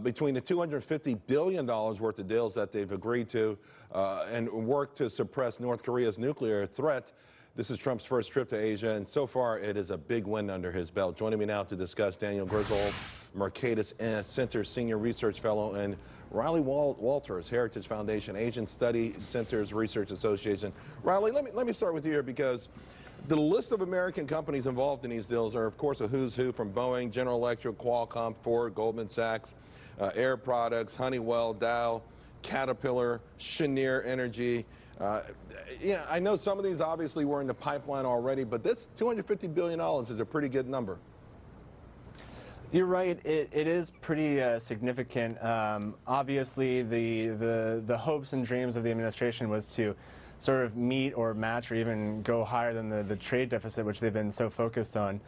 between the $250 billion worth of deals that they've agreed to and work to suppress North Korea's nuclear threat. This is Trump's first trip to Asia, and so far it is a big win under his belt. Joining me now to discuss, Daniel Griswold, Mercatus Center Senior Research Fellow, and Riley Walters, Heritage Foundation Asian Study Centers Research Association. Riley, let me start with you here, because the list of American companies involved in these deals are, of course, a who's who, from Boeing, General Electric, Qualcomm, Ford, Goldman Sachs, Air Products, Honeywell, Dow, Caterpillar, Cheniere Energy. Yeah, I know some of these obviously were in the pipeline already, but this $250 billion is a pretty good number. You're right. It is pretty significant. Obviously, the hopes and dreams of the administration was to sort of meet or match or even go higher than the trade deficit, which they've been so focused on.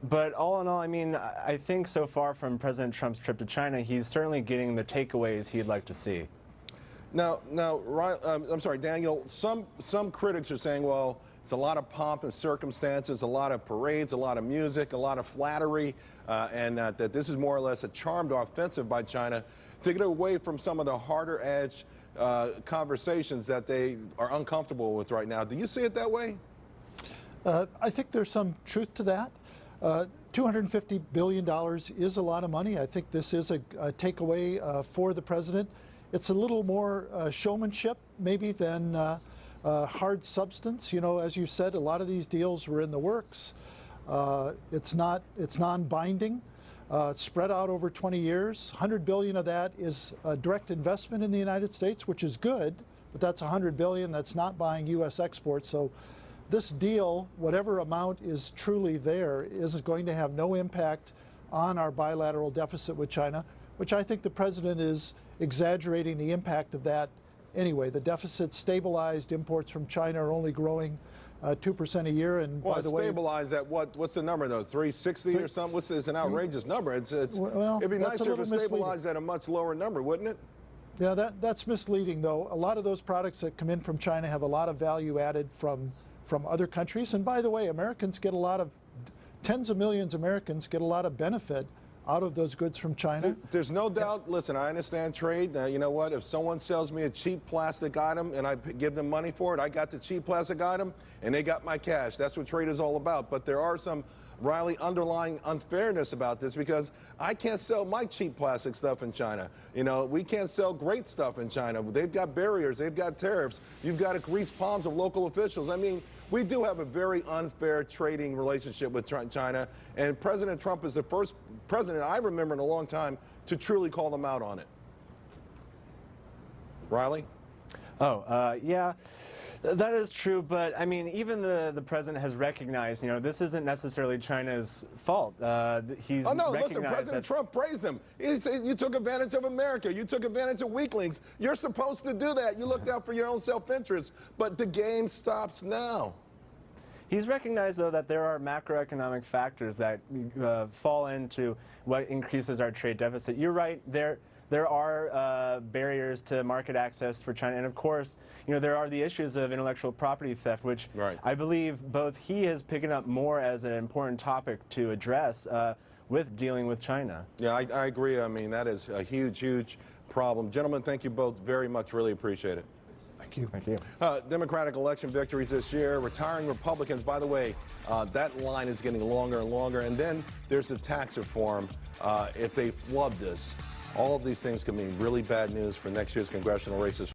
But all in all, I mean, I think so far from President Trump's trip to China, he's certainly getting the takeaways he'd like to see. Now, I'm sorry, Daniel, some critics are saying, well, it's a lot of pomp and circumstances, a lot of parades, a lot of music, a lot of flattery, and that this is more or less a charmed offensive by China to get away from some of the harder edge conversations that they are uncomfortable with right now. Do you see it that way? I think there's some truth to that. $250 billion is a lot of money. I think this is a takeaway for the president. It's a little more showmanship maybe than hard substance. You know, as you said, a lot of these deals were in the works. It's non-binding. It's spread out over 20 years. $100 billion of that is direct investment in the United States, which is good, but that's $100 billion that's not buying U.S. exports. So this deal, whatever amount is truly there, is going to have no impact on our bilateral deficit with China, which I think the president is exaggerating the impact of that anyway. The deficit stabilized. Imports from China are only growing 2% a year. And well, by the way, stabilized at what's the number though? 360 or something? It's an outrageous number. Well, it'd be nicer if it stabilized at a much lower number, wouldn't it? Yeah, that's misleading though. A lot of those products that come in from China have a lot of value added from other countries. And by the way, Americans get a lot of, tens of millions of Americans get a lot of benefit out of those goods from China. There's no doubt. Listen, I understand trade. You know what? If someone sells me a cheap plastic item and I give them money for it, I got the cheap plastic item and they got my cash. That's what trade is all about. But there are some, Riley, underlying unfairness about this, because I can't sell my cheap plastic stuff in China. You know, we can't sell great stuff in China. They've got barriers. They've got tariffs. You've got to grease palms of local officials. I mean, we do have a very unfair trading relationship with China, and President Trump is the first president I remember in a long time to truly call them out on it. Riley? Yeah, that is true, but I mean, even the president has recognized, you know, this isn't necessarily China's fault. He's listen, President Trump praised him. He said, you took advantage of America. You took advantage of weaklings. You're supposed to do that. You looked out for your own self-interest, but the game stops now. He's recognized, though, that there are macroeconomic factors that fall into what increases our trade deficit. You're right, there are barriers to market access for China, and of course, you know, there are the issues of intellectual property theft, which I believe both he is picking up more as an important topic to address with dealing with China. Yeah, I agree. I mean, that is a huge, huge problem. Gentlemen, thank you both very much. Really appreciate it. Thank you. Thank you. Democratic election victories this year, retiring Republicans. By the way, that line is getting longer and longer. And then there's the tax reform. If they flood this, all of these things can mean really bad news for next year's congressional races.